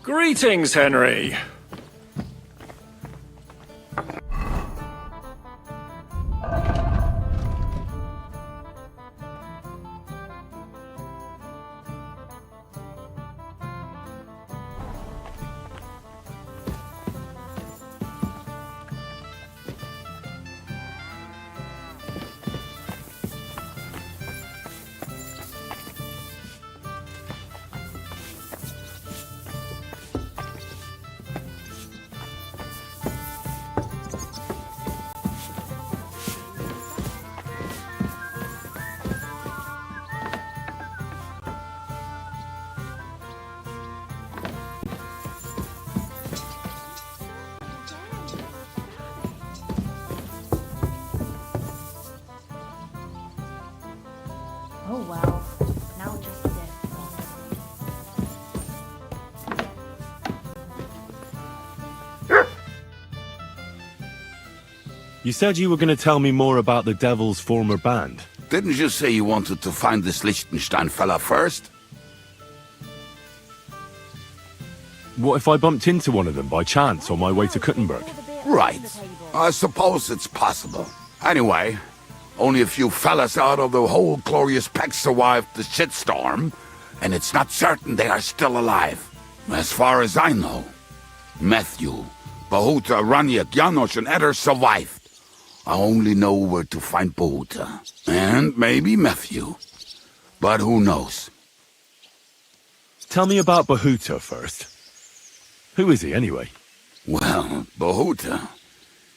Greetings, Henry. Oh well, now just this. You said you were going to tell me more about the Devil's former band. Didn't you say you wanted to find this Liechtenstein fella first? What if I bumped into one of them by chance on my way to Kuttenberg? Right. I suppose it's possible. Anyway, only a few fellas out of the whole glorious pack survived the shitstorm, and it's not certain they are still alive. As far as I know, Matthew, Bahuta, Raniak, Janosch, and Eder survived. I only know where to find Bahuta, and maybe Matthew. But who knows? Tell me about Bahuta first. Who is he, anyway? Well, Bahuta,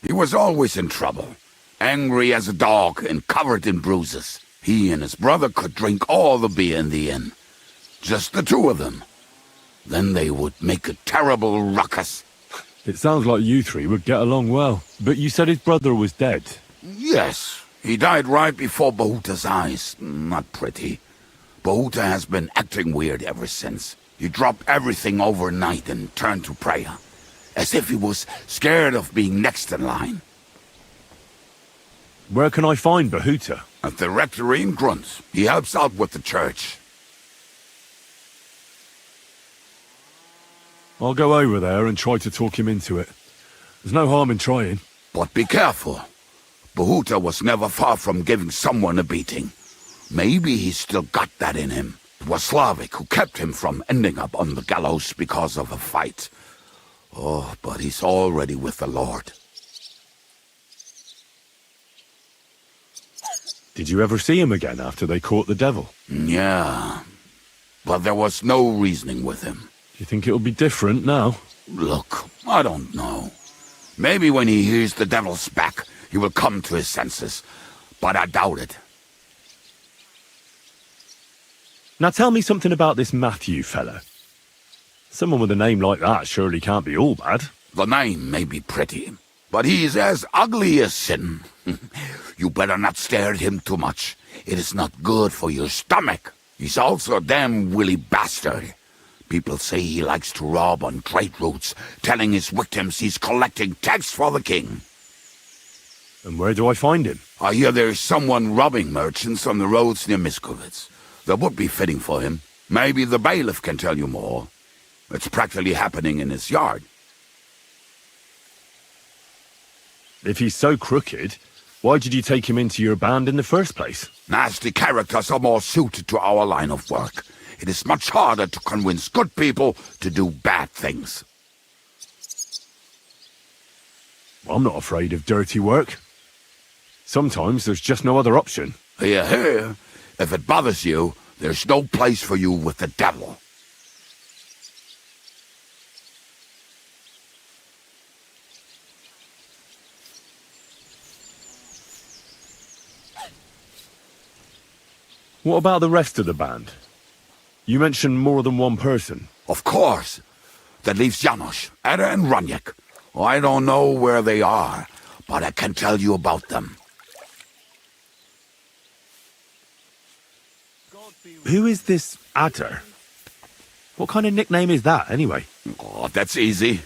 he was always in trouble. Angry as a dog and covered in bruises. He and his brother could drink all the beer in the inn. Just the two of them. Then they would make a terrible ruckus. It sounds like you three would get along well. But you said his brother was dead. Yes, he died right before Bahuta's eyes. Not pretty. Bahuta has been acting weird ever since. He dropped everything overnight and turned to prayer. As if he was scared of being next in line. Where can I find Bahuta? At the rectory in Grunt. He helps out with the church. I'll go over there and try to talk him into it. There's no harm in trying. But be careful. Bahuta was never far from giving someone a beating. Maybe he's still got that in him. It was Slavik who kept him from ending up on the gallows because of a fight. Oh, but he's already with the Lord. Did you ever see him again after they caught the devil? Yeah, but there was no reasoning with him. Do you think it'll be different now? Look, I don't know. Maybe when he hears the devil's back, he will come to his senses. But I doubt it. Now tell me something about this Matthew fella. Someone with a name like that surely can't be all bad. The name may be pretty, but he's as ugly as sin. You better not stare at him too much. It is not good for your stomach. He's also a damn willy bastard. People say he likes to rob on trade routes, telling his victims he's collecting tax for the king. And where do I find him? I hear there's someone robbing merchants on the roads near Miskovitz. That would be fitting for him. Maybe the bailiff can tell you more. It's practically happening in his yard. If he's so crooked, why did you take him into your band in the first place? Nasty characters are more suited to our line of work. It is much harder to convince good people to do bad things. I'm not afraid of dirty work. Sometimes there's just no other option. Hear, hear. If it bothers you, there's no place for you with the devil. What about the rest of the band? You mentioned more than one person. Of course. That leaves Janosch, Eder and Raniak. I don't know where they are, but I can tell you about them. Who is this Adder? What kind of nickname is that, anyway? Oh, that's easy.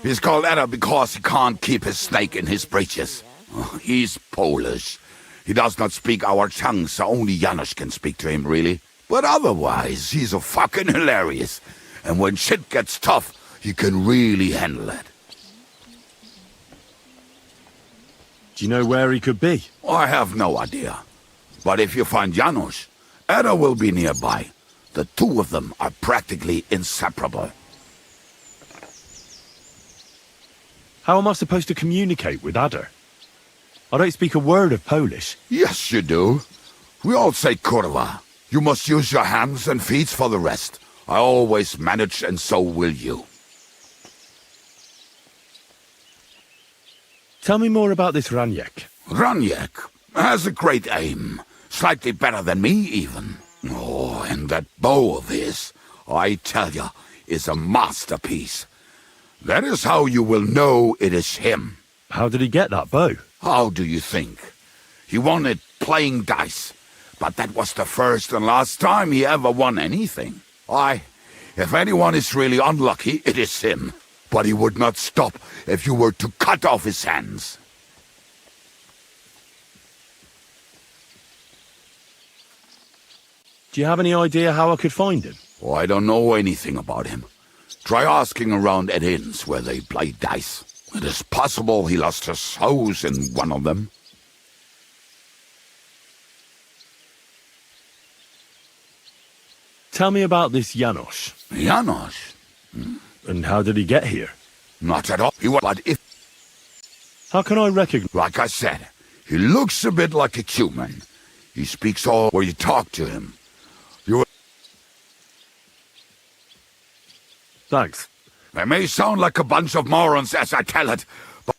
He's called Eder because he can't keep his snake in his breeches. Oh, he's Polish. He does not speak our tongue, so only Janosch can speak to him, really. But otherwise, he's a fucking hilarious. And when shit gets tough, He can really handle it. Do you know where he could be? I have no idea. But if you find Janos, Ada will be nearby. The two of them are practically inseparable. How am I supposed to communicate with Ada? I don't speak a word of Polish. Yes, you do. We all say kurwa. You must use your hands and feet for the rest. I always manage, and so will you. Tell me more about this Raniek. Raniek has a great aim. Slightly better than me, even. Oh, and that bow of his, I tell ya, is a masterpiece. That is how you will know it is him. How did he get that bow? How do you think? He won it playing dice. But that was the first and last time he ever won anything. If anyone is really unlucky, it is him. But he would not stop if you were to cut off his hands. Do you have any idea how I could find him? Oh, I don't know anything about him. Try asking around at inns where they play dice. It is possible he lost his hose in one of them. Tell me about this Janos. Janos? And how did he get here? Not at all. But if... How can I recognize... Like I said, he looks a bit like a human. He speaks all where you talk to him. Thanks. I may sound like a bunch of morons as I tell it, but...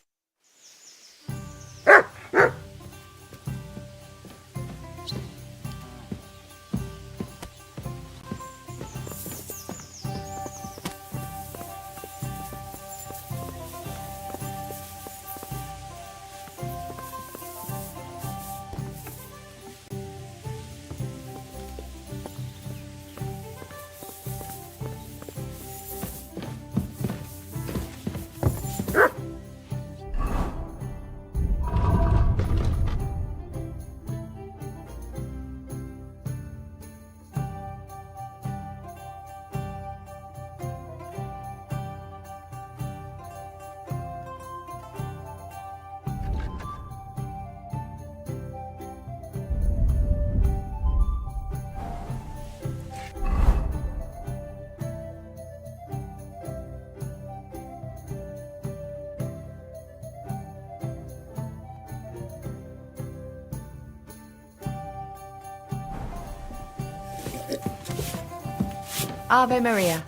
Ave Maria.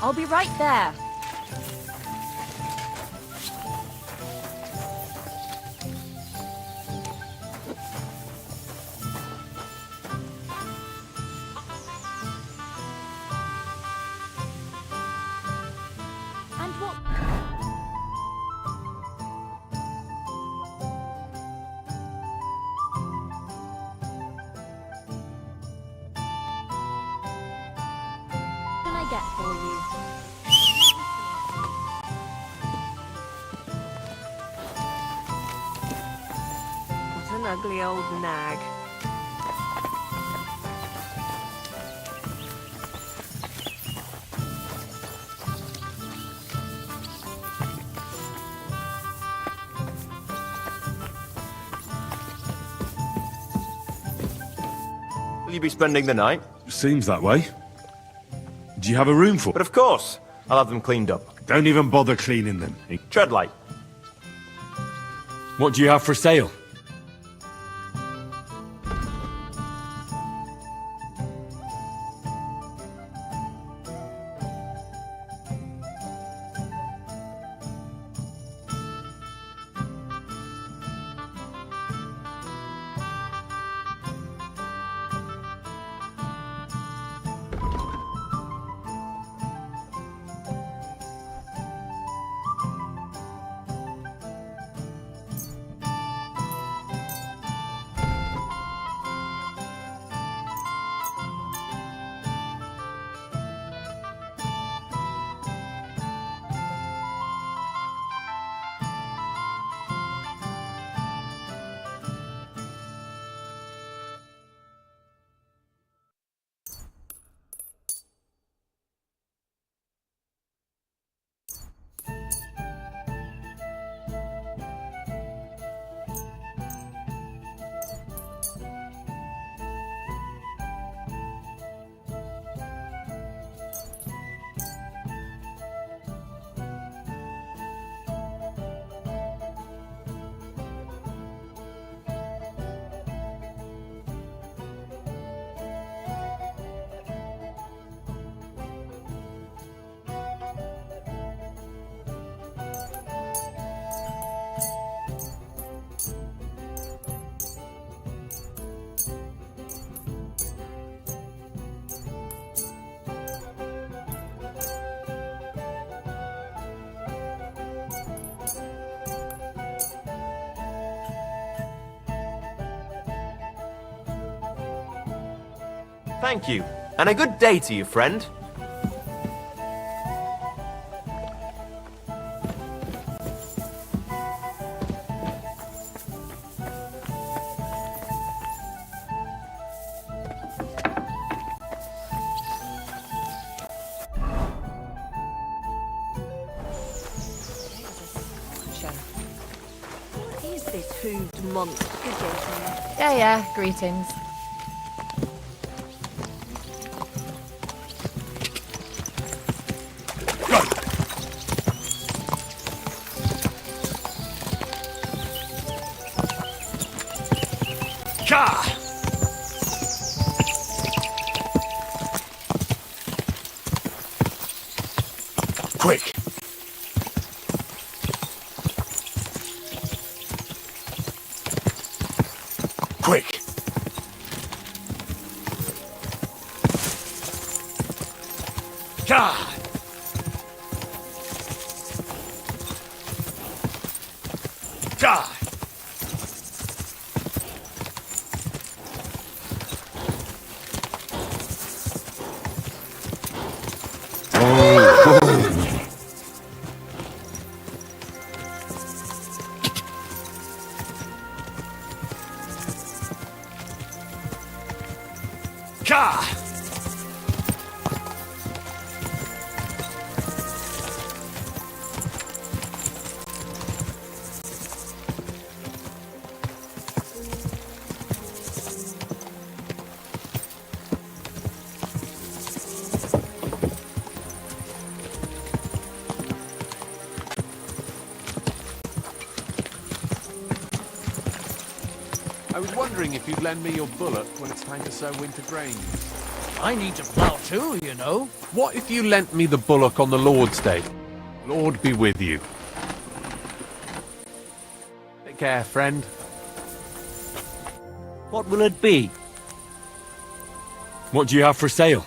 I'll be right there. And what? Can I get for you? What an ugly old nag. Will you be spending the night? Seems that way. Do you have a room for... But of course, I'll have them cleaned up. Don't even bother cleaning them. Tread light. What do you have for sale? Thank you. And a good day to you, friend. What is this hooved monster? Good day to you. Yeah, greetings. Ka! Quick! Quick! Ka! Ka! Ka! I was wondering if you'd lend me your bullock when it's time to sow winter grain. I need to plough too, you know. What if you lent me the bullock on the Lord's Day? Lord be with you. Take care, friend. What will it be? What do you have for sale?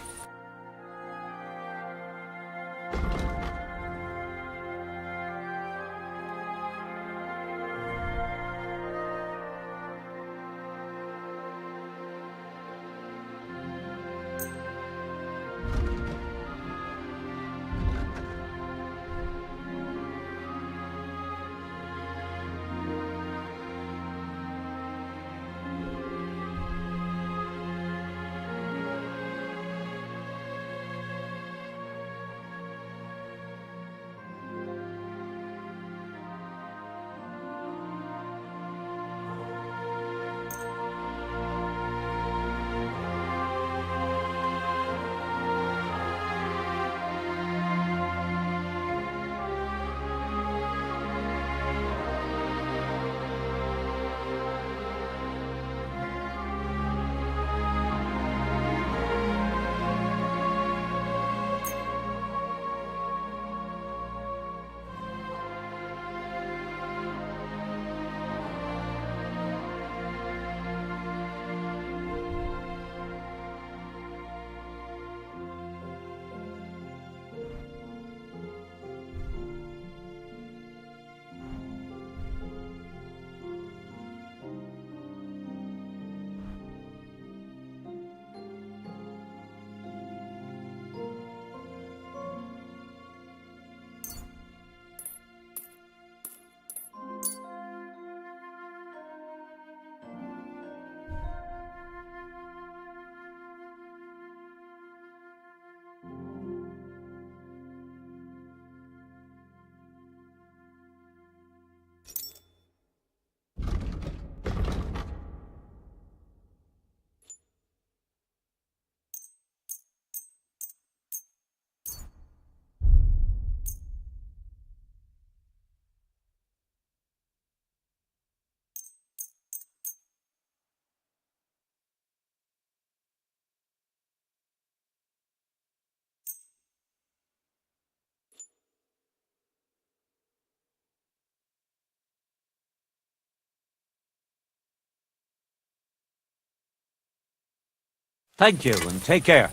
Thank you, and take care.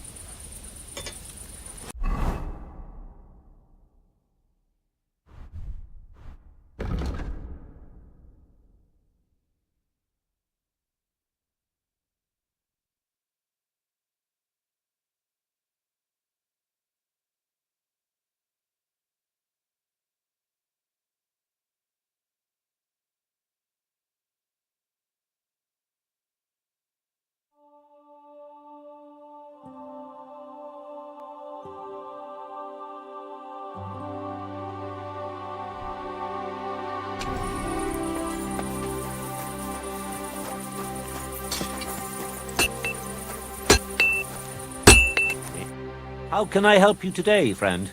How can I help you today, friend?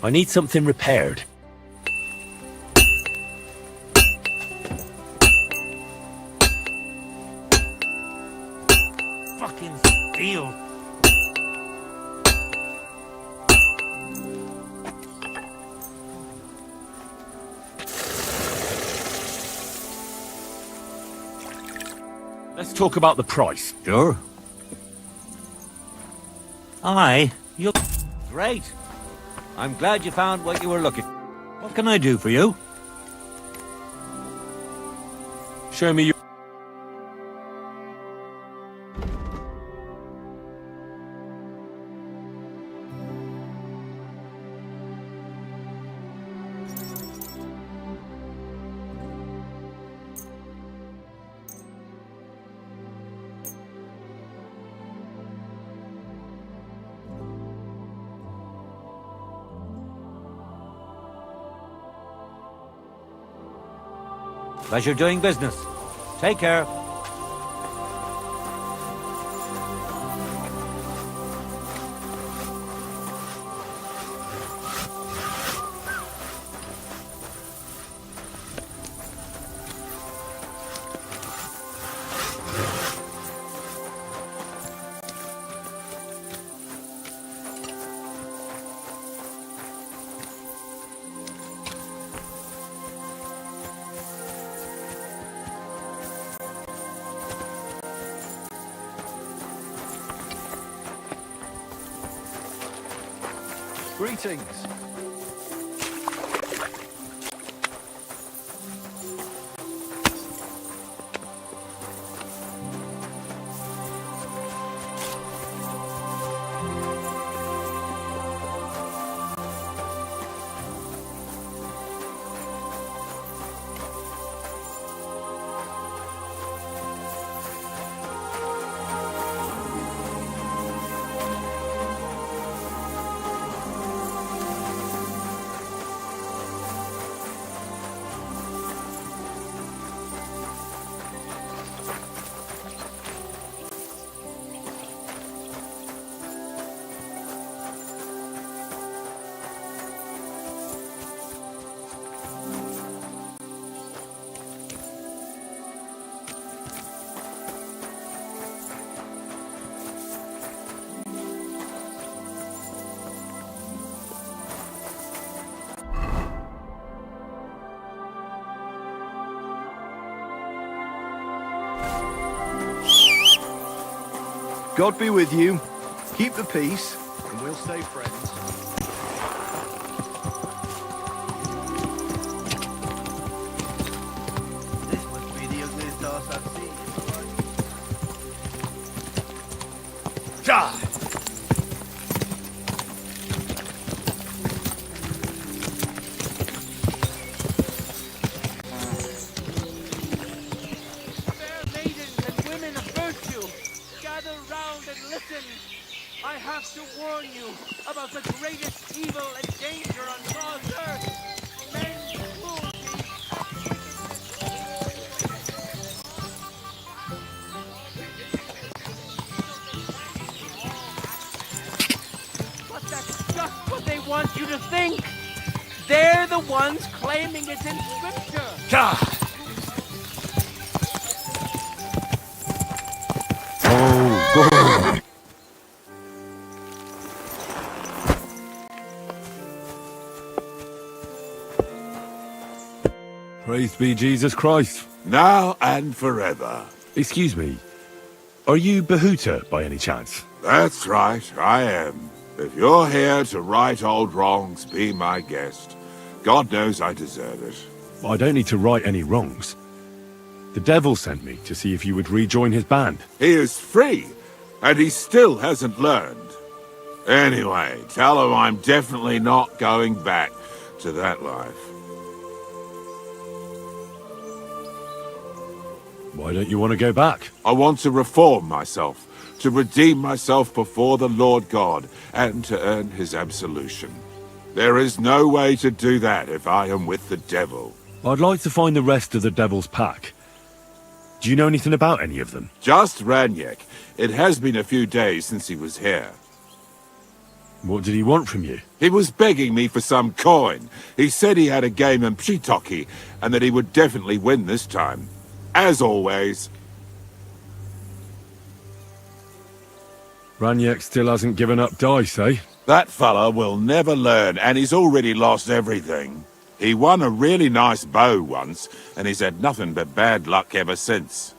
I need something repaired. Fucking steel. Let's talk about the price. Sure. Aye, you're great. I'm glad you found what you were looking. What can I do for you? Show me your... Pleasure doing business. Take care. Greetings. God be with you. Keep the peace, and we'll stay friends. This must be the ugliest horse I've seen. God! Fair maidens and women of virtue, gather round and listen. I have to warn you about the greatest evil and danger on God's earth. Men's cruelty. But that's just what they want you to think. They're the ones claiming it's in Scripture. God! Oh, God! Praise be Jesus Christ. Now and forever. Excuse me. Are you Behuta by any chance? That's right, I am. If you're here to right old wrongs, be my guest. God knows I deserve it. I don't need to right any wrongs. The devil sent me to see if you would rejoin his band. He is free, and he still hasn't learned. Anyway, tell him I'm definitely not going back to that life. Why don't you want to go back? I want to reform myself, to redeem myself before the Lord God, and to earn his absolution. There is no way to do that if I am with the devil. I'd like to find the rest of the devil's pack. Do you know anything about any of them? Just Ranyek. It has been a few days since he was here. What did he want from you? He was begging me for some coin. He said he had a game in Pshitoki, and that he would definitely win this time. As always. Raniek still hasn't given up dice, eh? That fella will never learn, and he's already lost everything. He won a really nice bow once, and he's had nothing but bad luck ever since.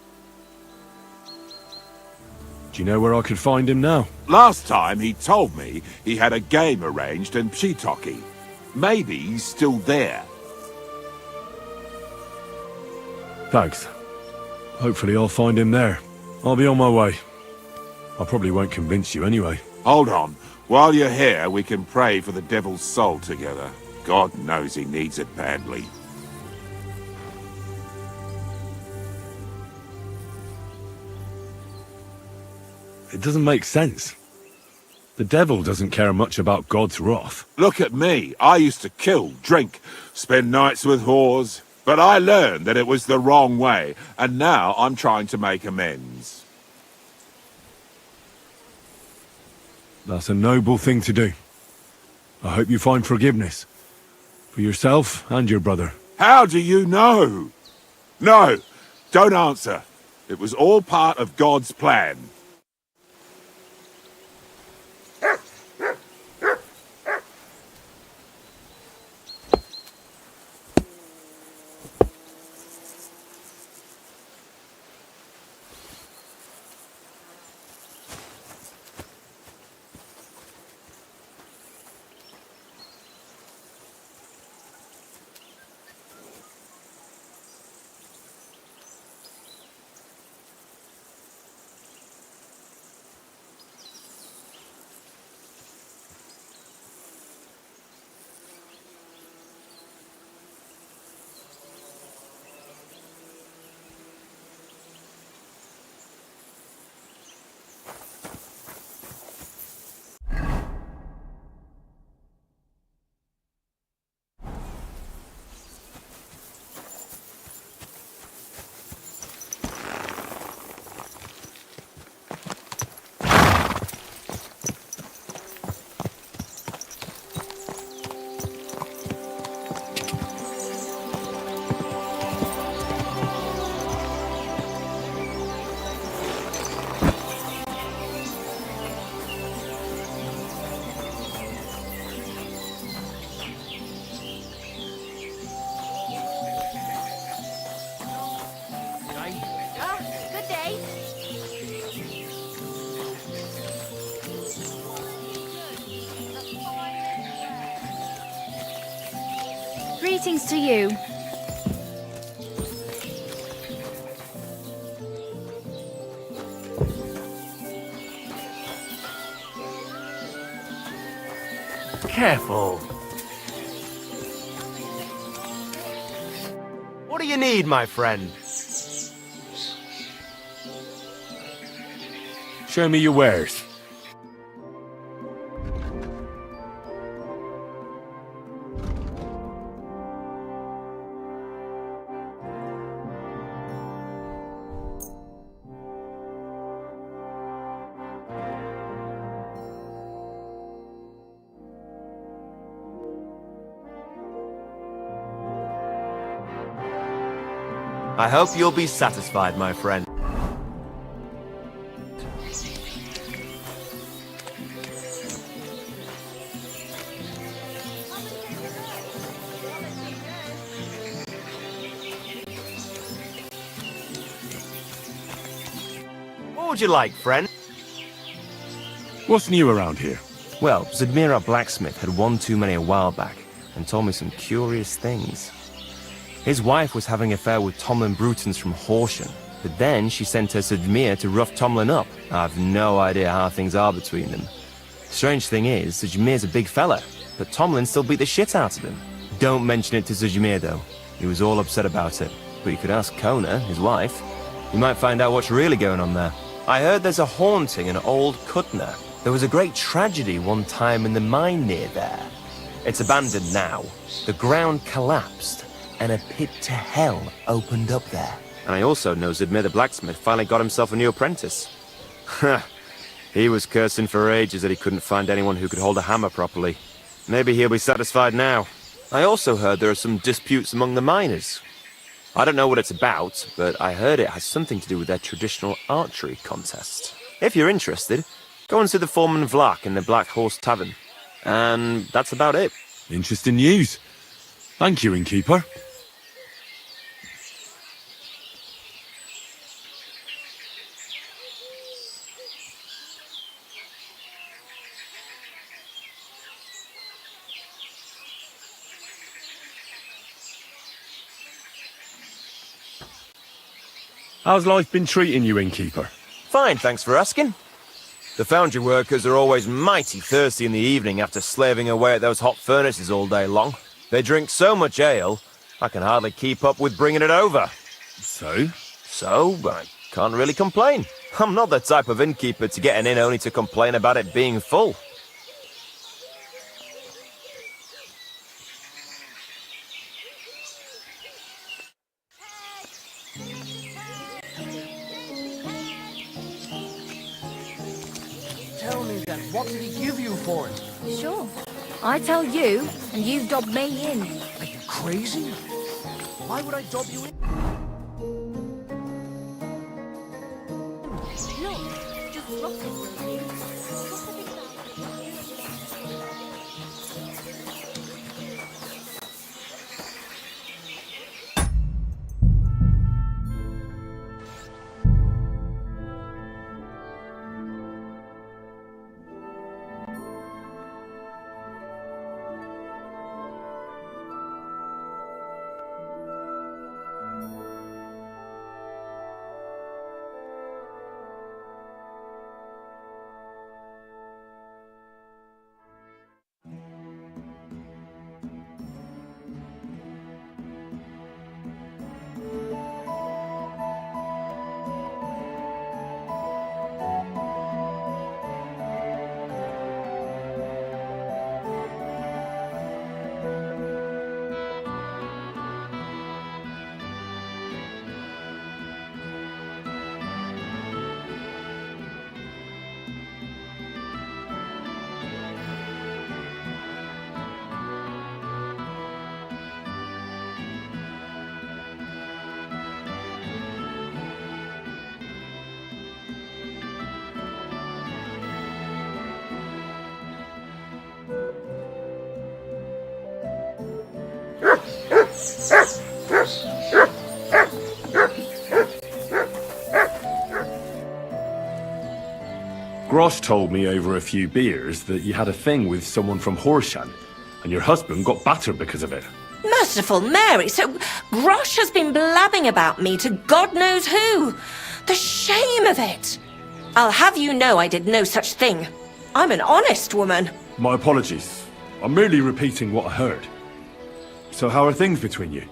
Do you know where I could find him now? Last time he told me he had a game arranged in Pshitoki. Maybe he's still there. Thanks. Hopefully I'll find him there. I'll be on my way. I probably won't convince you anyway. Hold on. While you're here, we can pray for the devil's soul together. God knows he needs it badly. It doesn't make sense. The devil doesn't care much about God's wrath. Look at me. I used to kill, drink, spend nights with whores. But I learned that it was the wrong way, and now I'm trying to make amends. That's a noble thing to do. I hope you find forgiveness. For yourself and your brother. How do you know? No, don't answer. It was all part of God's plan. Good day. Greetings to you. Careful. What do you need, my friend? Show me your wares. I hope you'll be satisfied, my friend. What would you like, friend? What's new around here? Well, Zudmira Blacksmith had won too many a while back and told me some curious things. His wife was having an affair with Tomlin Brutons from Horsham, but then she sent her Zudmir to rough Tomlin up. I've no idea how things are between them. Strange thing is, Zudmir's a big fella, but Tomlin still beat the shit out of him. Don't mention it to Zudmir though. He was all upset about it. But you could ask Kona, his wife. You might find out what's really going on there. I heard there's a haunting in Old Kutner. There was a great tragedy one time in the mine near there. It's abandoned now. The ground collapsed, and a pit to hell opened up there. And I also know Zudmir the blacksmith finally got himself a new apprentice. He was cursing for ages that he couldn't find anyone who could hold a hammer properly. Maybe he'll be satisfied now. I also heard there are some disputes among the miners. I don't know what it's about, but I heard it has something to do with their traditional archery contest. If you're interested, go and see the foreman Vlak in the Black Horse Tavern. And that's about it. Interesting news. Thank you, innkeeper. How's life been treating you, innkeeper? Fine, thanks for asking. The foundry workers are always mighty thirsty in the evening after slaving away at those hot furnaces all day long. They drink so much ale, I can hardly keep up with bringing it over. So? So, I can't really complain. I'm not the type of innkeeper to get an inn only to complain about it being full. Tell me then, what did he give you for it? Sure. I tell you, and you dob me in. Are you crazy? Why would I dob you in? Look, just drop it, will you? Grosh told me over a few beers that you had a thing with someone from Horshan, and your husband got battered because of it. Merciful Mary, so Grosh has been blabbing about me to God knows who. The shame of it. I'll have you know I did no such thing. I'm an honest woman. My apologies. I'm merely repeating what I heard. So how are things between you?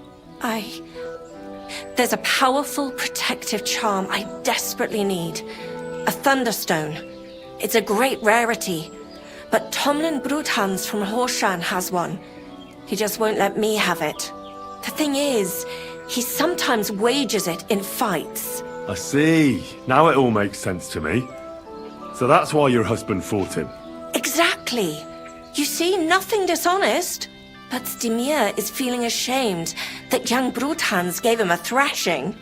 There's a powerful protective charm I desperately need. A Thunderstone. It's a great rarity. But Tomlin Bruthans from Horshan has one. He just won't let me have it. The thing is, he sometimes wages it in fights. I see. Now it all makes sense to me. So that's why your husband fought him. Exactly. You see, nothing dishonest. But Stimir is feeling ashamed that young Bruthans gave him a thrashing.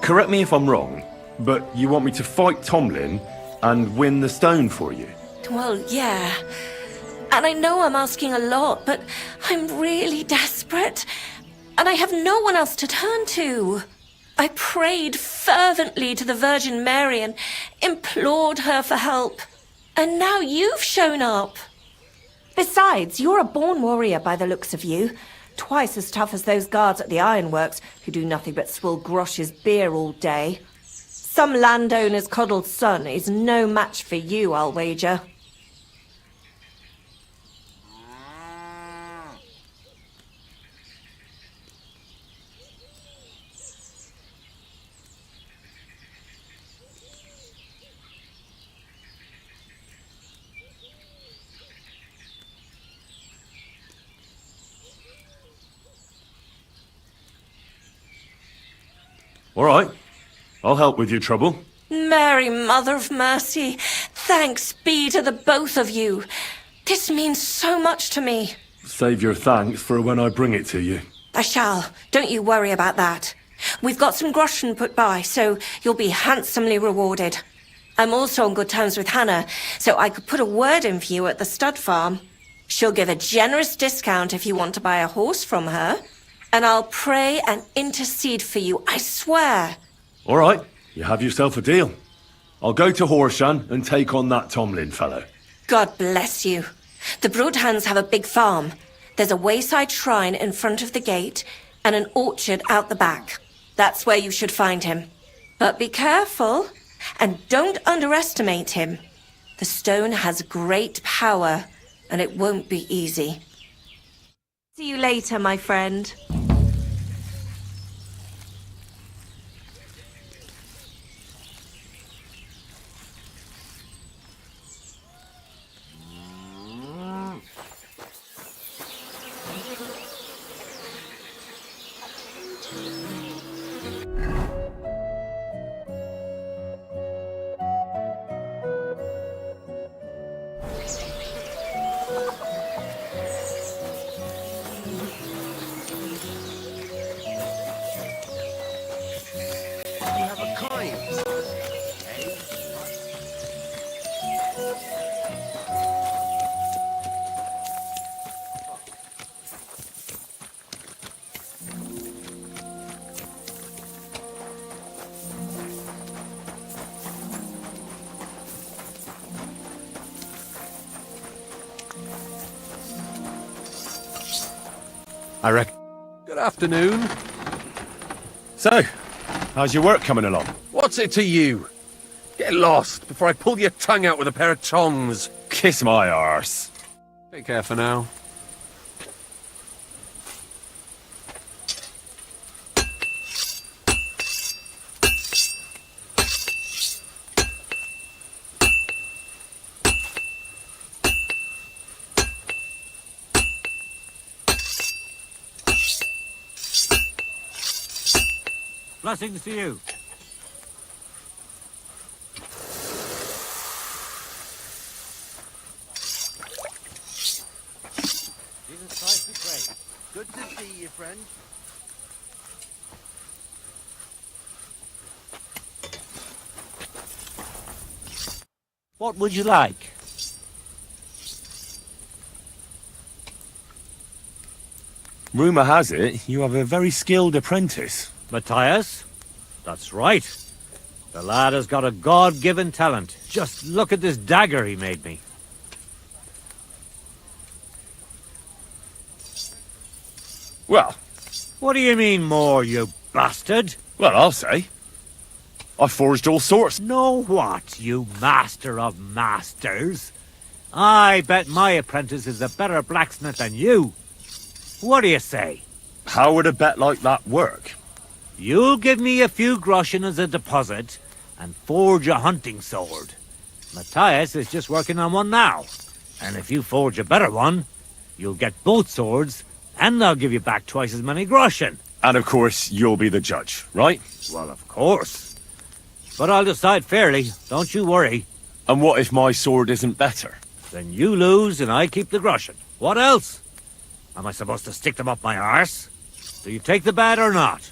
Correct me if I'm wrong, but you want me to fight Tomlin and win the stone for you? Well, yeah. And I know I'm asking a lot, but I'm really desperate. And I have no one else to turn to. I prayed fervently to the Virgin Mary and implored her for help. And now you've shown up. Besides, you're a born warrior by the looks of you. Twice as tough as those guards at the ironworks, who do nothing but swill Grosh's beer all day. Some landowner's coddled son is no match for you, I'll wager. All right. I'll help with your trouble. Mary, Mother of Mercy, thanks be to the both of you. This means so much to me. Save your thanks for when I bring it to you. I shall. Don't you worry about that. We've got some groschen put by, so you'll be handsomely rewarded. I'm also on good terms with Hannah, so I could put a word in for you at the stud farm. She'll give a generous discount if you want to buy a horse from her. And I'll pray and intercede for you, I swear. All right. You have yourself a deal. I'll go to Horshan and take on that Tomlin fellow. God bless you. The Broadhands have a big farm. There's a wayside shrine in front of the gate and an orchard out the back. That's where you should find him. But be careful. And don't underestimate him. The stone has great power, and it won't be easy. See you later, my friend. I reckon. Good afternoon. So, how's your work coming along? What's it to you? Get lost before I pull your tongue out with a pair of tongs. Kiss my arse. Take care for now. Blessings to you. Jesus Christ be praised. Good to see you, friend. What would you like? Rumour has it you have a very skilled apprentice. Matthias? That's right. The lad has got a God-given talent. Just look at this dagger he made me. Well, What do you mean more, you bastard? well, I'll say. I forged all sorts. Know what, you master of masters? I bet my apprentice is a better blacksmith than you. What do you say? How would a bet like that work? You'll give me a few groschen as a deposit and forge a hunting sword. Matthias is just working on one now. And if you forge a better one, you'll get both swords and I'll give you back twice as many groschen. And of course, you'll be the judge, right? Well, of course. But I'll decide fairly, don't you worry. And what if my sword isn't better? Then you lose and I keep the groschen. What else? Am I supposed to stick them up my arse? Do you take the bet or not?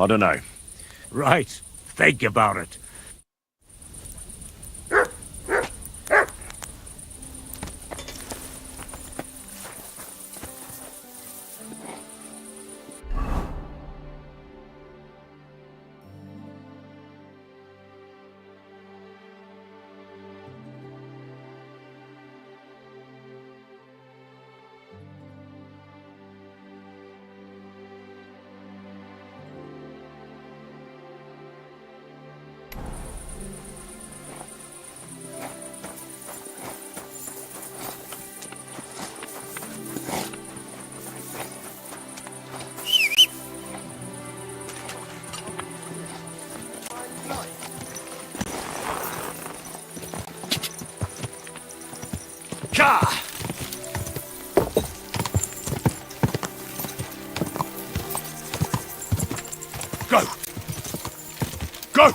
I don't know. Right. Think about it. Go! Go!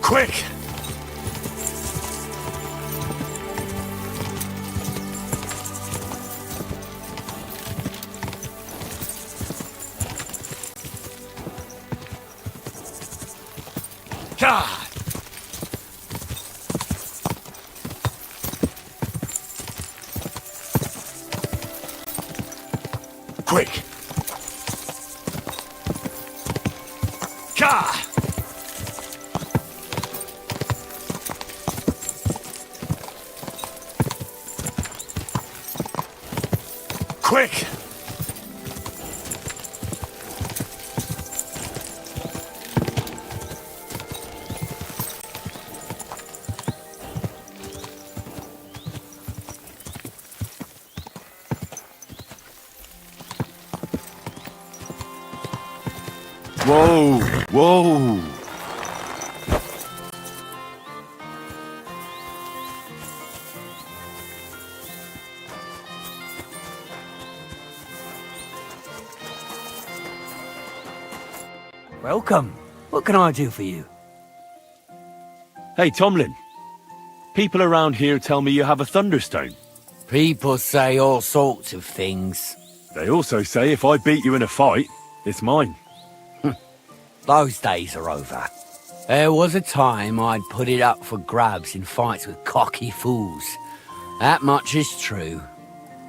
Quick! God! Quick! Ka! Quick! Whoa! Whoa! Welcome. What can I do for you? Hey, Tomlin. People around here tell me you have a thunderstone. People say all sorts of things. They also say if I beat you in a fight, it's mine. Those days are over. There was a time I'd put it up for grabs in fights with cocky fools. That much is true.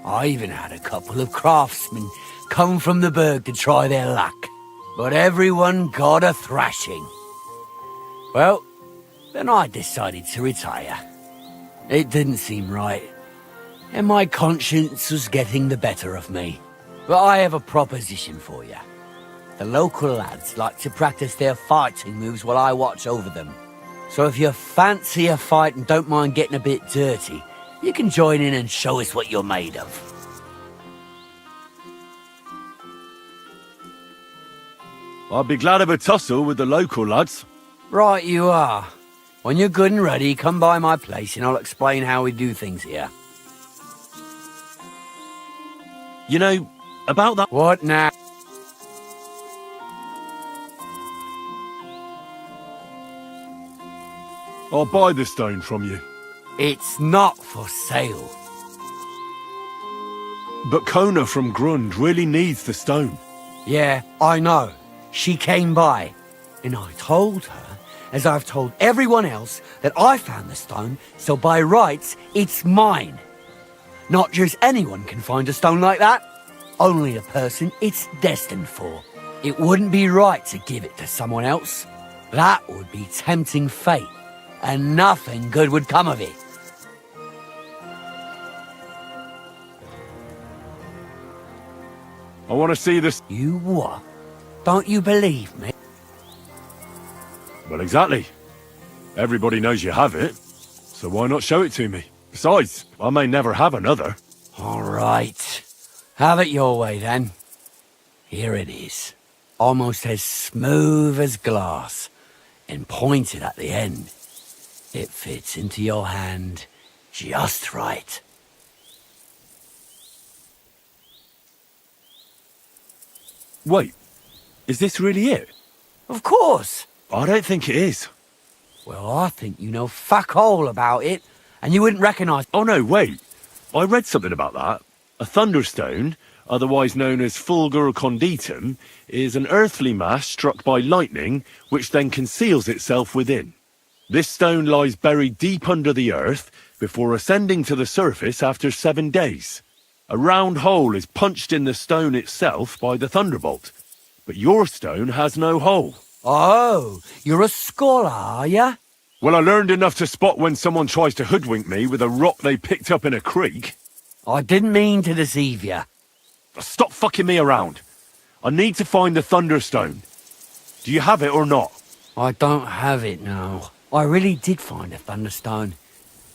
I even had a couple of craftsmen come from the burg to try their luck. But everyone got a thrashing. Well, then I decided to retire. It didn't seem right, and my conscience was getting the better of me. But I have a proposition for you. The local lads like to practice their fighting moves while I watch over them. So if you fancy a fight and don't mind getting a bit dirty, you can join in and show us what you're made of. I'd be glad of a tussle with the local lads. Right you are. When you're good and ready, come by my place and I'll explain how we do things here. You know, about that... What now? I'll buy the stone from you. It's not for sale. But Kona from Grund really needs the stone. Yeah, I know. She came by, and I told her, as I've told everyone else, that I found the stone, so by rights, it's mine. Not just anyone can find a stone like that. Only the person it's destined for. It wouldn't be right to give it to someone else. That would be tempting fate, and nothing good would come of it. I want to see this... You what? Don't you believe me? Well, exactly. Everybody knows you have it, so why not show it to me? Besides, I may never have another. All right. Have it your way, then. Here it is. Almost as smooth as glass, and pointed at the end. It fits into your hand just right. Wait, is this really it? Of course. I don't think it is. Well, I think you know fuck all about it, and you wouldn't recognise... Oh no, wait. I read something about that. A thunderstone, otherwise known as fulgur conditum, is an earthly mass struck by lightning, which then conceals itself within. This stone lies buried deep under the earth before ascending to the surface after 7 days. A round hole is punched in the stone itself by the thunderbolt, but your stone has no hole. Oh, you're a scholar, are ya? Well, I learned enough to spot when someone tries to hoodwink me with a rock they picked up in a creek. I didn't mean to deceive you. Stop fucking me around. I need to find the Thunderstone. Do you have it or not? I don't have it now. I really did find a Thunderstone.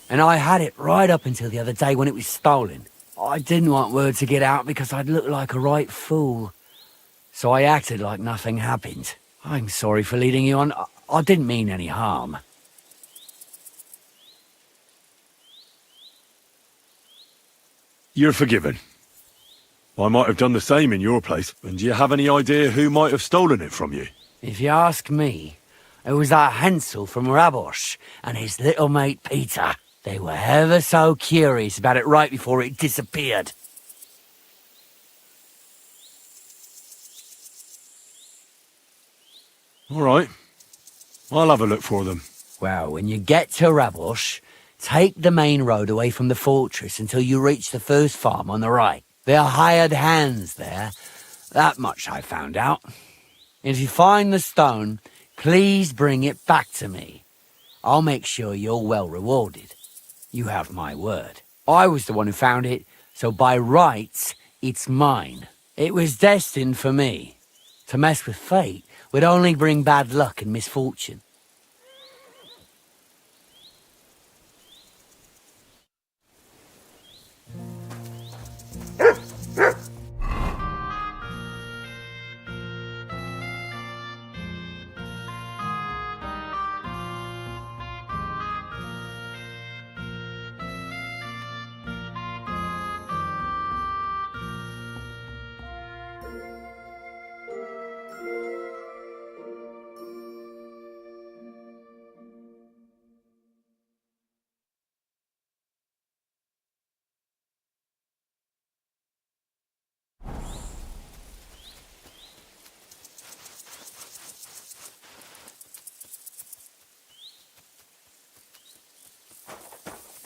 And I had it right up until the other day when it was stolen. I didn't want word to get out because I'd look like a right fool. So I acted like nothing happened. I'm sorry for leading you on. I didn't mean any harm. You're forgiven. I might have done the same in your place. And do you have any idea who might have stolen it from you? If you ask me, it was that Hansel from Rabosh and his little mate Peter. They were ever so curious about it right before it disappeared. All right. I'll have a look for them. Well, when you get to Rabosh, take the main road away from the fortress until you reach the first farm on the right. They're hired hands there. That much I found out. If you find the stone, please bring it back to me. I'll make sure you're well rewarded. You have my word. I was the one who found it, so by rights, it's mine. It was destined for me. To mess with fate would only bring bad luck and misfortune.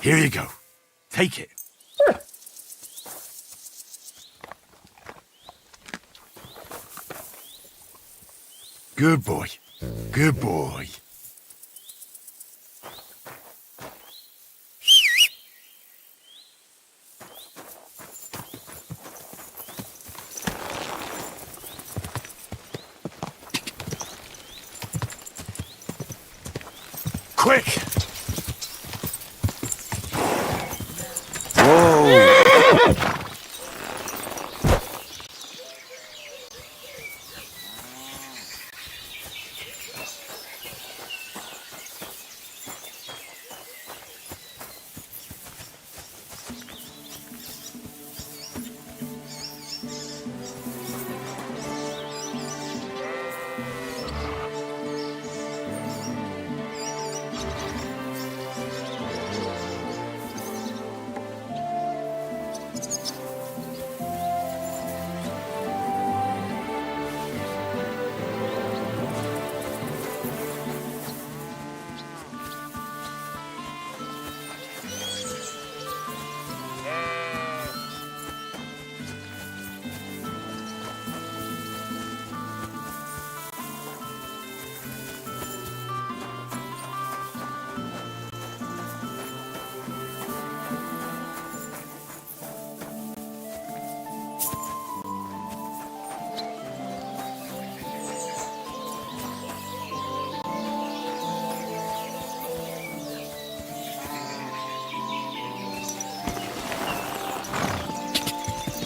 Here you go. Take it. Good boy. Good boy. Quick!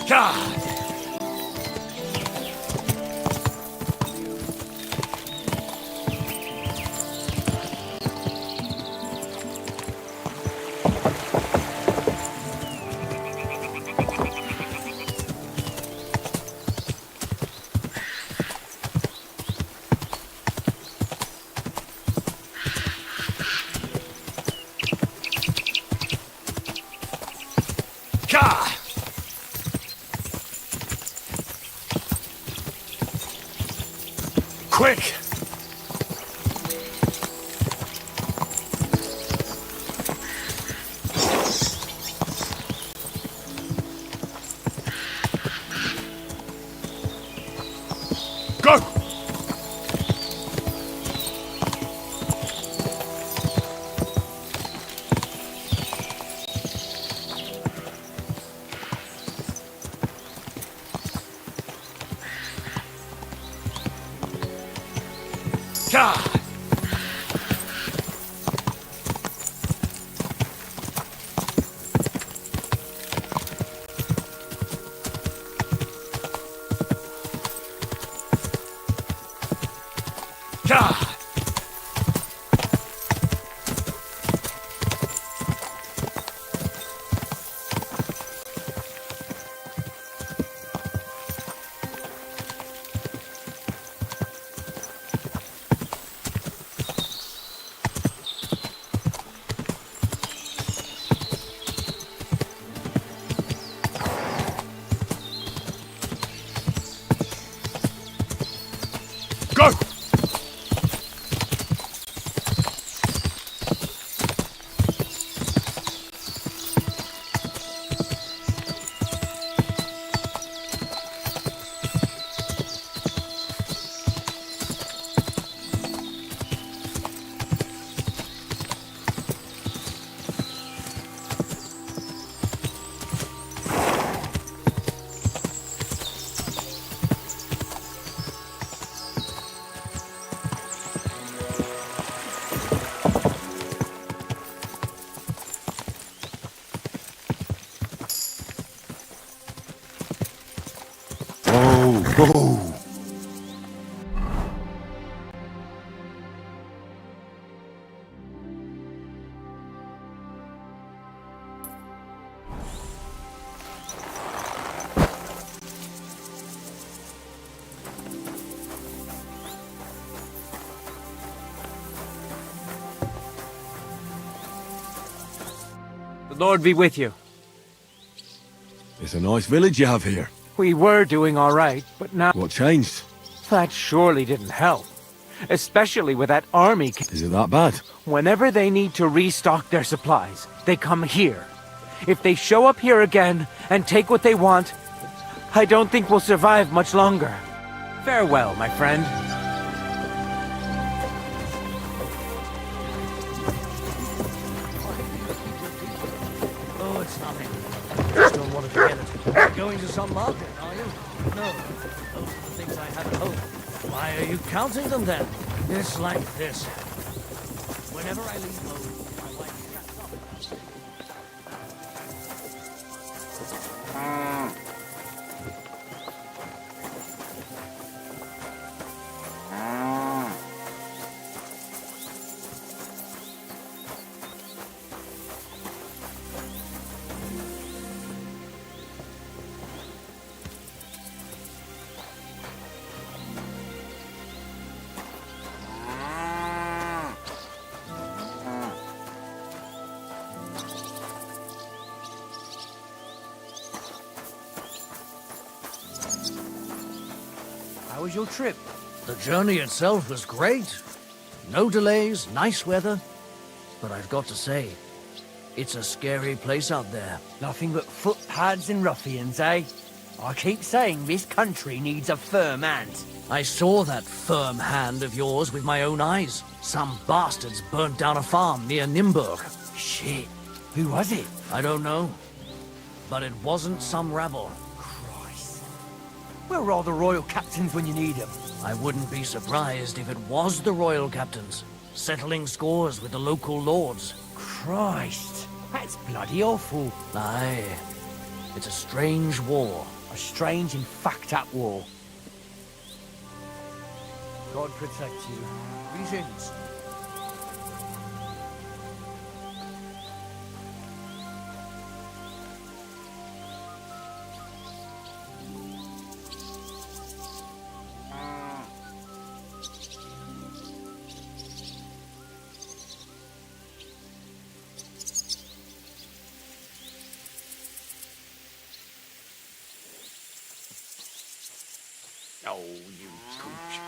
God! quick! Go! God! God! Go! Whoa! The Lord be with you. It's a nice village you have here. We were doing all right, but now... What changed? That surely didn't help. Especially with that army... Is it that bad? Whenever they need to restock their supplies, they come here. If they show up here again and take what they want, I don't think we'll survive much longer. Farewell, my friend. Oh, it's nothing. Just don't want to forget it. You're going to some market, are you? No. Those are the things I had at home. Why are you counting them then? It's like this. Whenever I leave home, my wife shuts up. How was your trip? The journey itself was great. No delays, nice weather. But I've got to say, it's a scary place out there. Nothing but footpads and ruffians, eh? I keep saying this country needs a firm hand. I saw that firm hand of yours with my own eyes. Some bastards burnt down a farm near Nimburg. Shit. Who was it? I don't know. But it wasn't some rabble. Christ. Where are all the royal captains when you need them? I wouldn't be surprised if it was the royal captains, settling scores with the local lords. Christ. That's bloody awful. Aye. It's a strange war. A strange and fucked up war. God protect you. Greetings. Oh, you gooch.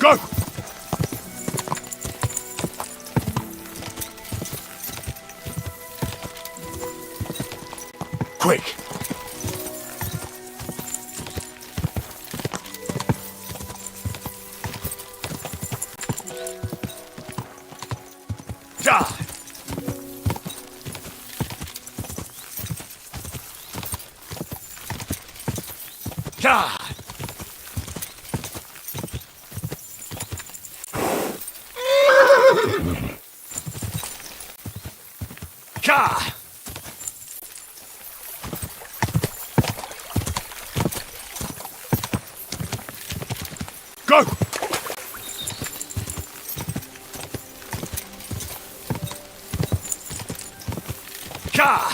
Go! Quick! Die! God! God! Go! God!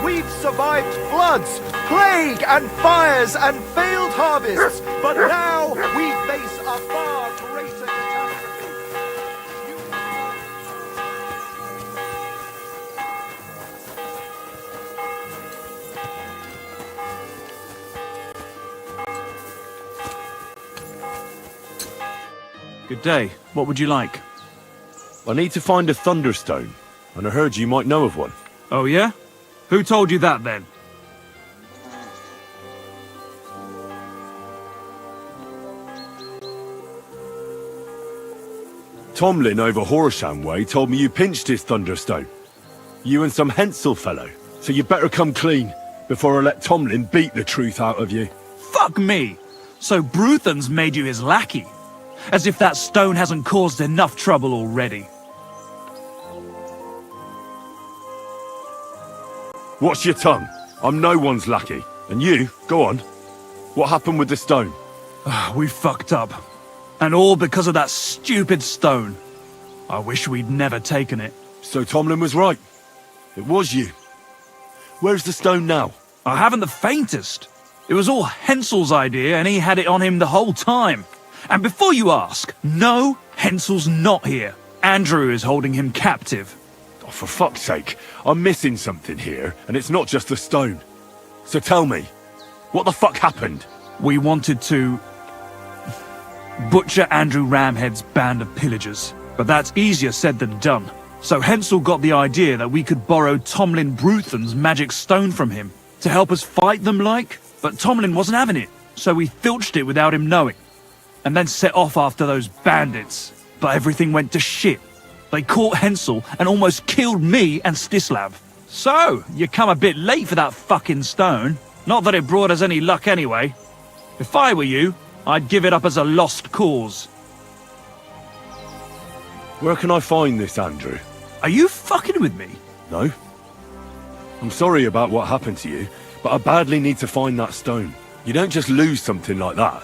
We've survived floods, plague and fires and failed harvests, but now we face a far greater catastrophe. Good day. What would you like? I need to find a Thunderstone, and I heard you might know of one. Oh, yeah? Who told you that, then? Tomlin over Horsham Way told me you pinched his Thunderstone. You and some Hensel fellow. So you better come clean before I let Tomlin beat the truth out of you. Fuck me! So Bruthan's made you his lackey? As if that stone hasn't caused enough trouble already. Watch your tongue. I'm no one's lackey. And you, go on. What happened with the stone? We fucked up. And all because of that stupid stone. I wish we'd never taken it. So Tomlin was right. It was you. Where's the stone now? I haven't the faintest. It was all Hensel's idea and he had it on him the whole time. And before you ask, no, Hensel's not here. Andrew is holding him captive. Oh, for fuck's sake, I'm missing something here, and it's not just the stone. So tell me, what the fuck happened? We wanted to butcher Andrew Ramhead's band of pillagers, but that's easier said than done. So Hensel got the idea that we could borrow Tomlin Bruthan's magic stone from him to help us fight them like, but Tomlin wasn't having it, so we filched it without him knowing, and then set off after those bandits. But everything went to shit. They caught Hensel and almost killed me and Stislav. So, you come a bit late for that fucking stone. Not that it brought us any luck anyway. If I were you, I'd give it up as a lost cause. Where can I find this, Andrew? Are you fucking with me? No. I'm sorry about what happened to you, but I badly need to find that stone. You don't just lose something like that.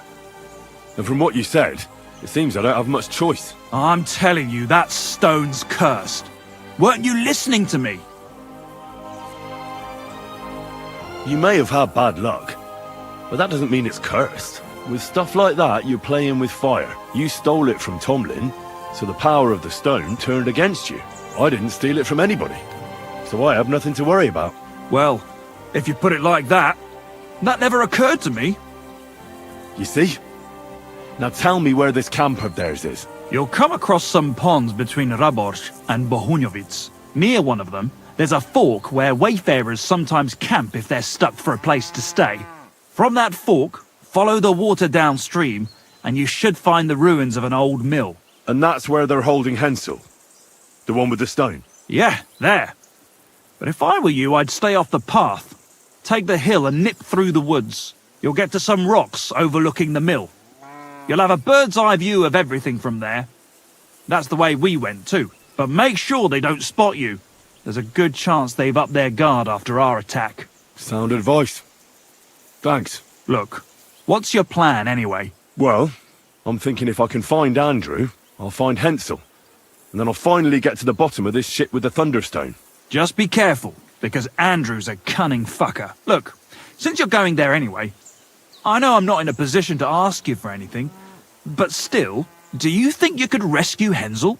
And from what you said, it seems I don't have much choice. I'm telling you, that stone's cursed. Weren't you listening to me? You may have had bad luck, but that doesn't mean it's cursed. With stuff like that, you're playing with fire. You stole it from Tomlin, so the power of the stone turned against you. I didn't steal it from anybody, so I have nothing to worry about. Well, if you put it like that, that never occurred to me. You see? Now tell me where this camp of theirs is. You'll come across some ponds between Raborz and Bohunjovic. Near one of them, there's a fork where wayfarers sometimes camp if they're stuck for a place to stay. From that fork, follow the water downstream, and you should find the ruins of an old mill. And that's where they're holding Hensel? The one with the stone? Yeah, there. But if I were you, I'd stay off the path. Take the hill and nip through the woods. You'll get to some rocks overlooking the mill. You'll have a bird's eye view of everything from there. That's the way we went too. But make sure they don't spot you. There's a good chance they've upped their guard after our attack. Sound advice. Thanks. Look, what's your plan anyway? Well, I'm thinking if I can find Andrew, I'll find Hensel. And then I'll finally get to the bottom of this shit with the Thunderstone. Just be careful, because Andrew's a cunning fucker. Look, since you're going there anyway, I know I'm not in a position to ask you for anything, but still, do you think you could rescue Hensel?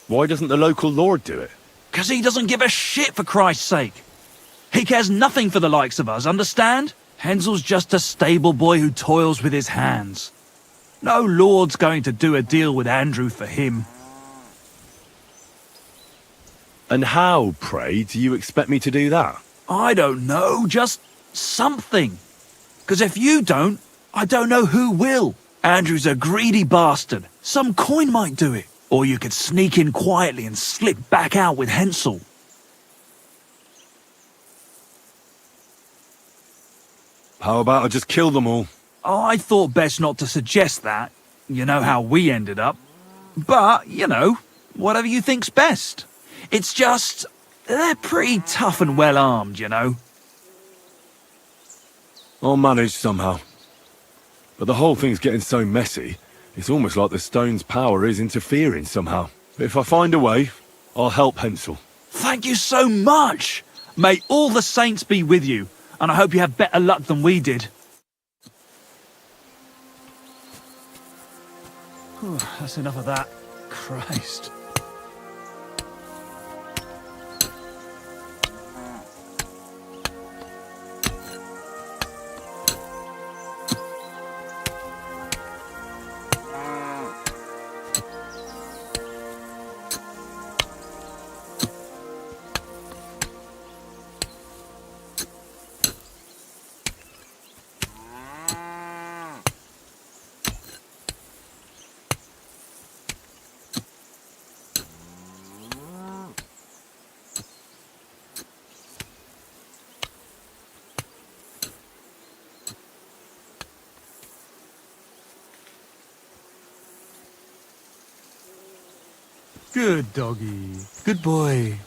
Why doesn't the local lord do it? 'Cause he doesn't give a shit, for Christ's sake. He cares nothing for the likes of us, understand? Hensel's just a stable boy who toils with his hands. No lord's going to do a deal with Andrew for him. And how, pray, do you expect me to do that? I don't know, just something. 'Cause if you don't, I don't know who will. Andrew's a greedy bastard. Some coin might do it. Or you could sneak in quietly and slip back out with Hensel. How about I just kill them all? I thought best not to suggest that. You know how we ended up. But, you know, whatever you think's best. It's just, they're pretty tough and well armed, you know. I'll manage somehow. But the whole thing's getting so messy, it's almost like the stone's power is interfering somehow. But if I find a way, I'll help Hensel. Thank you so much! May all the saints be with you, and I hope you have better luck than we did. Whew, that's enough of that. Christ. Good doggy. Good boy.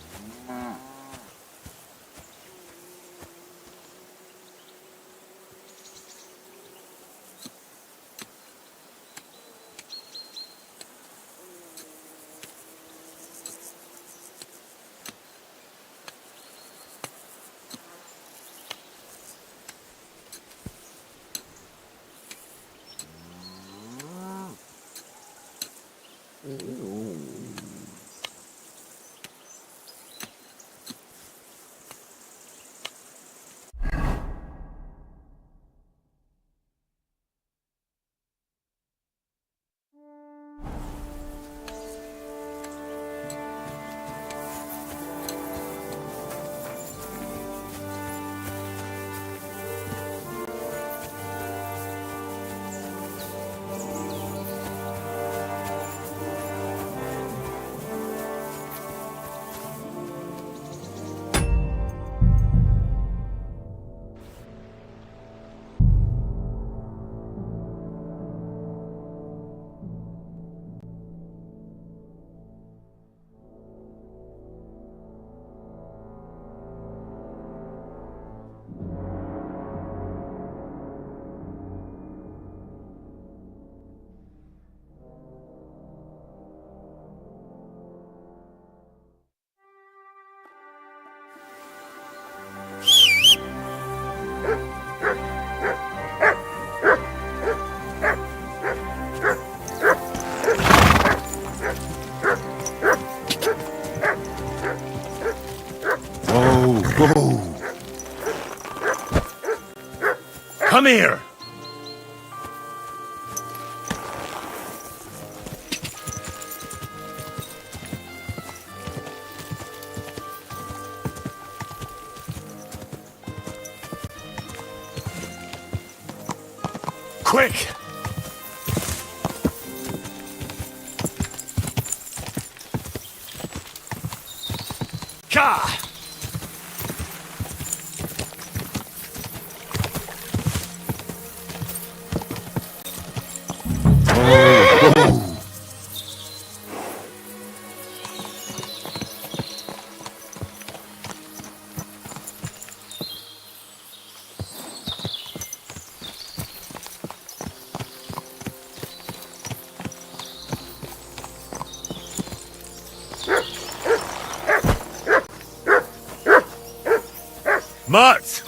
Whoa. Come here! Quick! Mutt!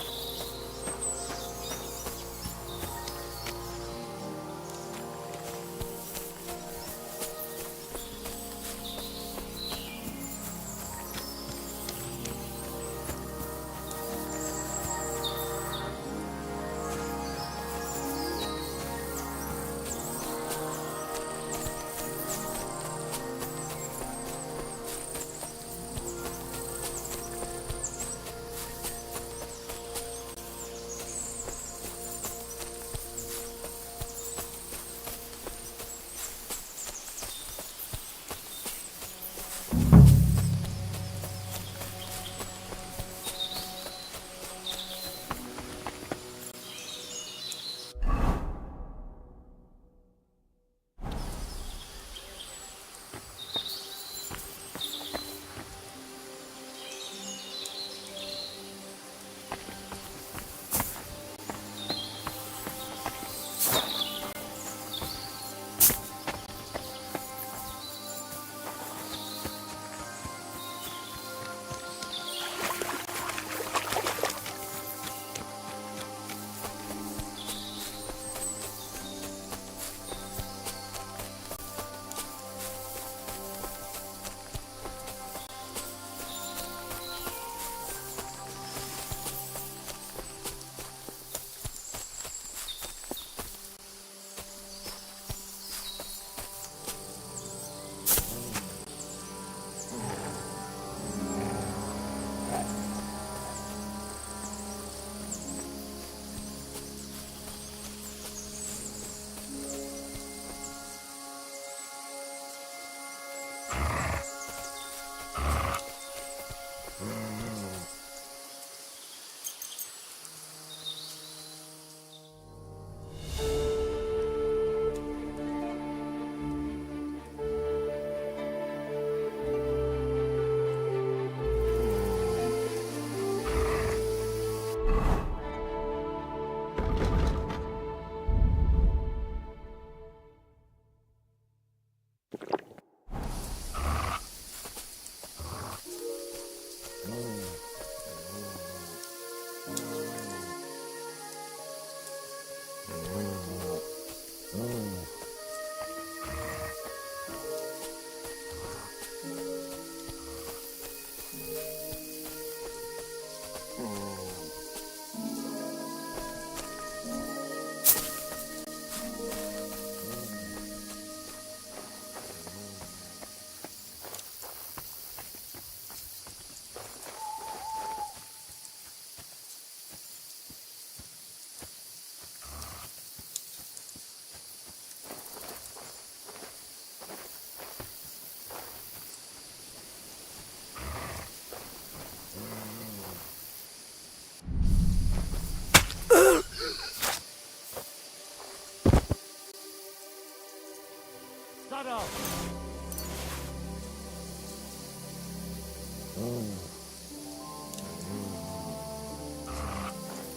Shut up!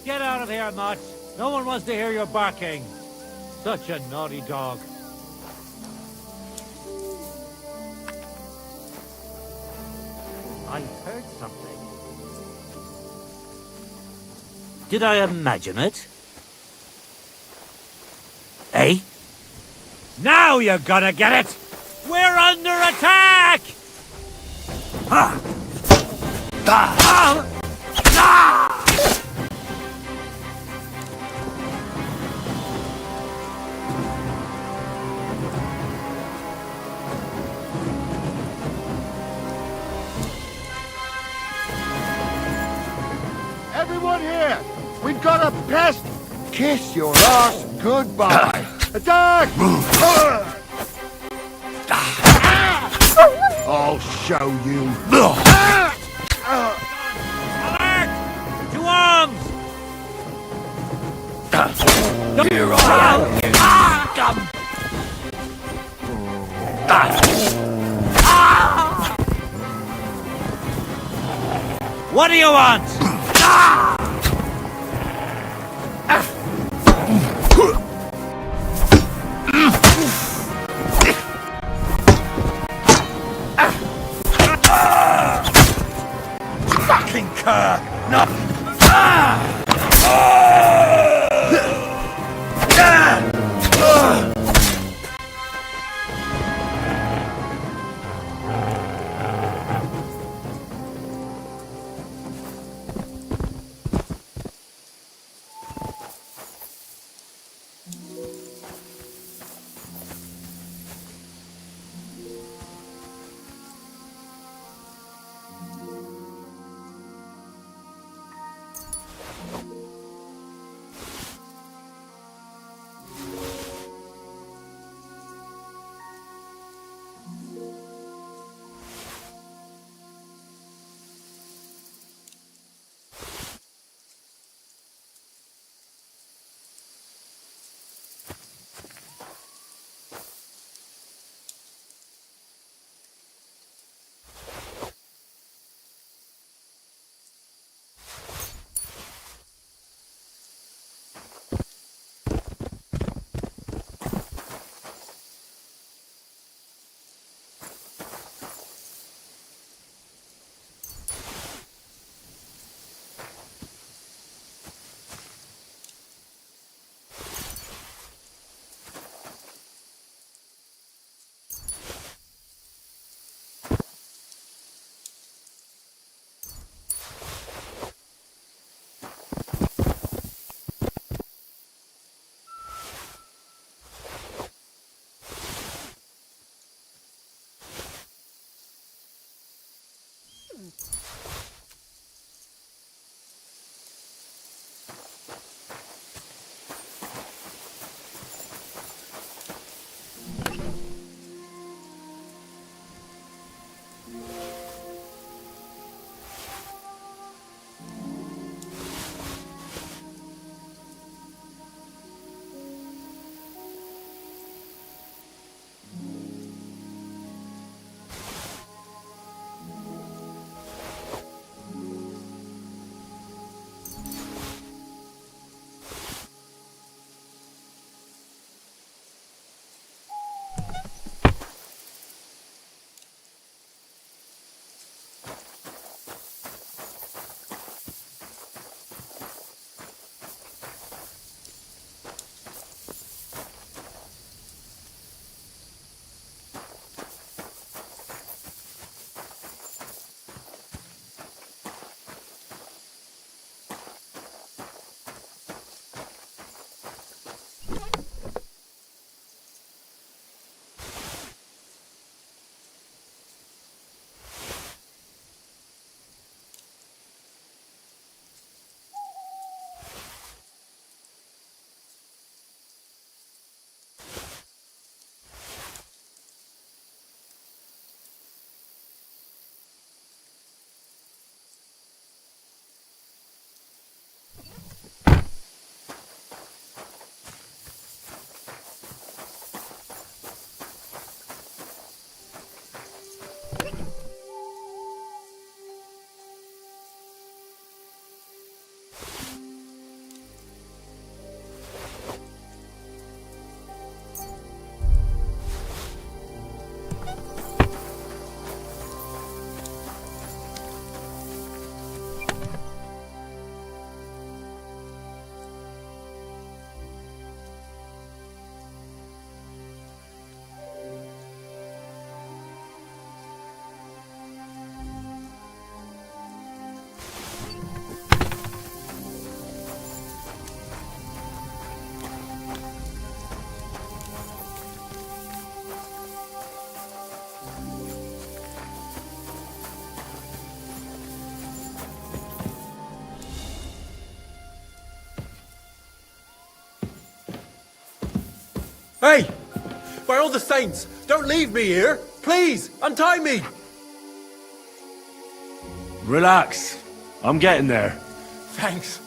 Get out of here, Mutt! No one wants to hear your barking. Such a naughty dog. I heard something. Did I imagine it? Eh? Now you're gonna get it! We're under attack! Ah! Ah! Ah! Everyone here! We've got a pest! Kiss your ass goodbye! Attack! I'll show you. Alert! To arms! Here I What do you want? fucking cur! No! Hey! By all the saints, don't leave me here! Please, untie me! Relax. I'm getting there. Thanks.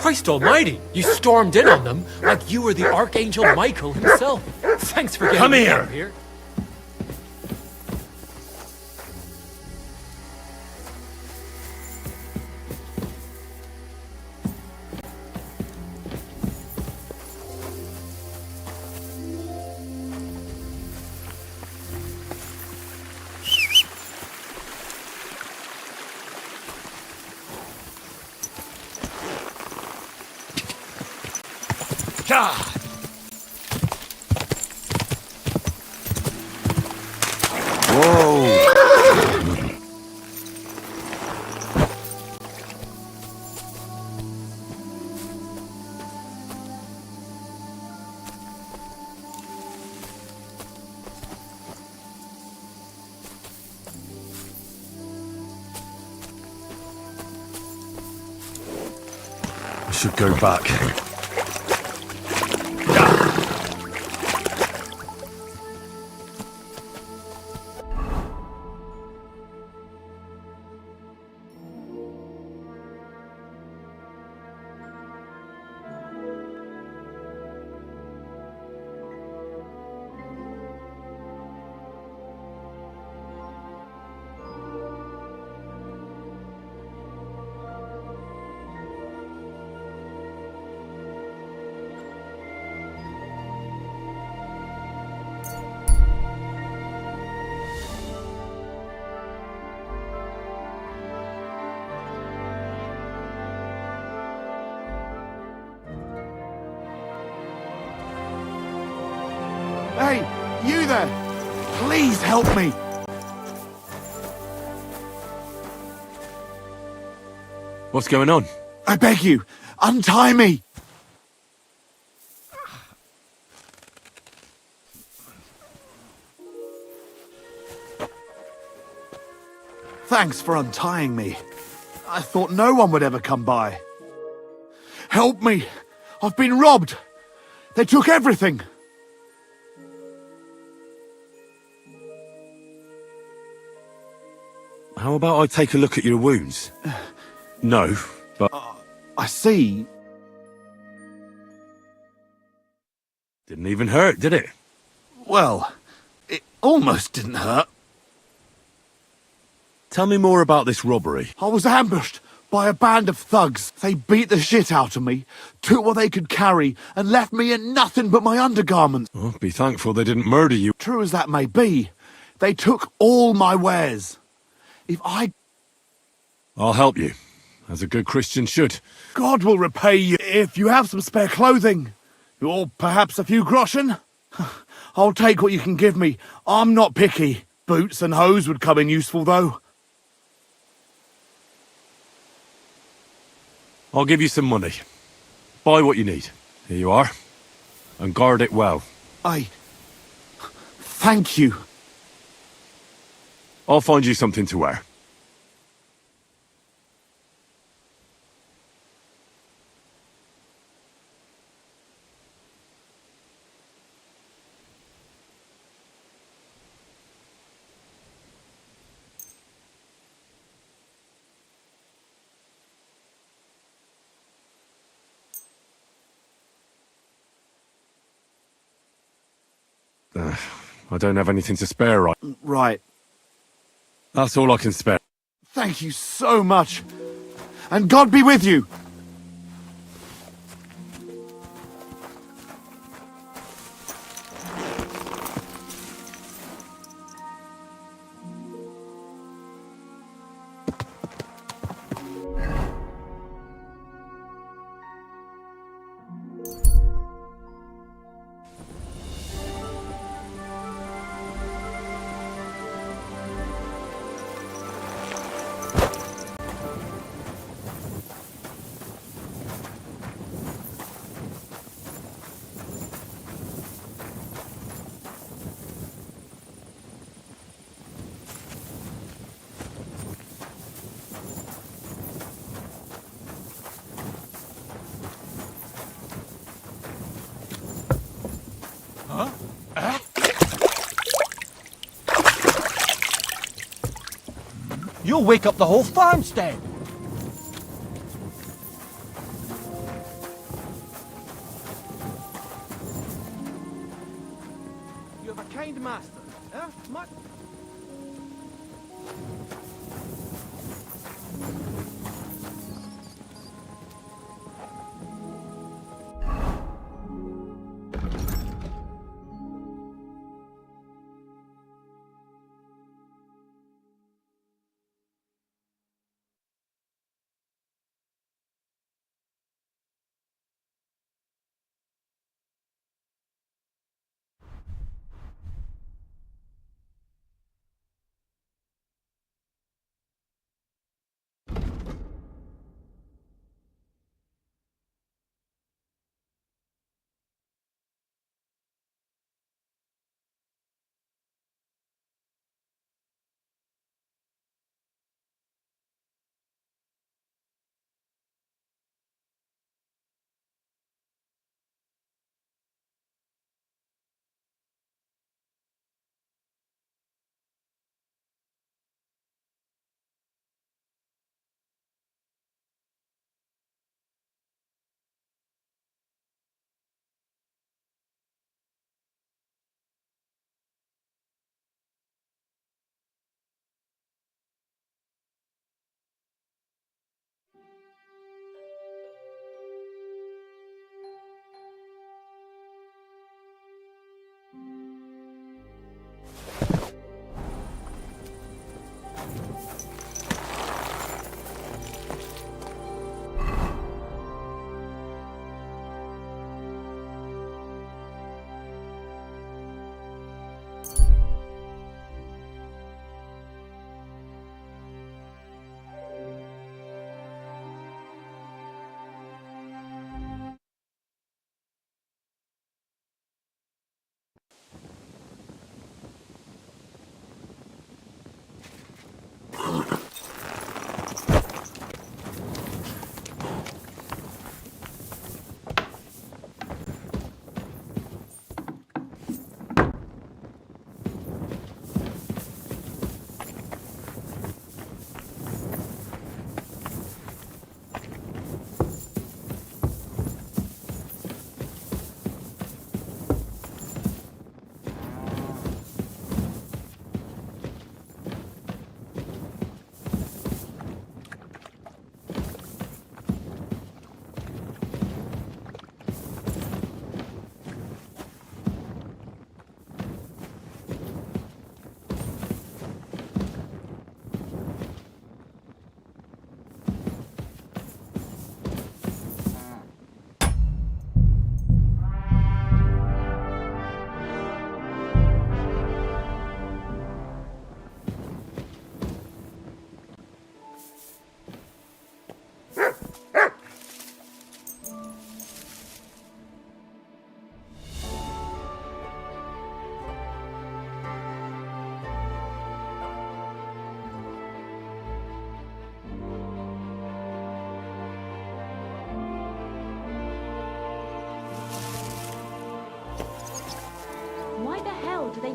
Christ almighty! You stormed in on them like you were the Archangel Michael himself. Thanks for getting me out here. I should go back. Hey, you there! Please help me! What's going on? I beg you, untie me! Thanks for untying me. I thought no one would ever come by. Help me! I've been robbed! They took everything! How about I take a look at your wounds? No, but... I see. Didn't even hurt, did it? Well, it almost didn't hurt. Tell me more about this robbery. I was ambushed by a band of thugs. They beat the shit out of me, took what they could carry, and left me in nothing but my undergarments. Oh, be thankful they didn't murder you. True as that may be, they took all my wares. I'll help you, as a good Christian should. God will repay you if you have some spare clothing. Or perhaps a few groschen. I'll take what you can give me. I'm not picky. Boots and hose would come in useful, though. I'll give you some money. Buy what you need. Here you are. And guard it well. Thank you. I'll find you something to wear. I don't have anything to spare, right? Right. That's all I can spare. Thank you so much. And God be with you. You'll wake up the whole farmstead. You have a kind master, eh?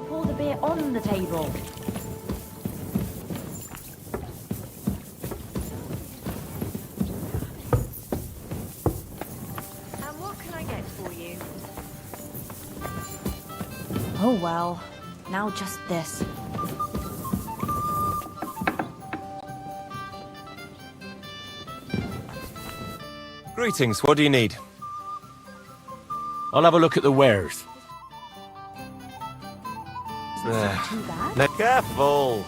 pour the beer on the table. And what can I get for you? Oh well, now just this. Greetings, what do you need? I'll have a look at the wares. Too bad. Careful!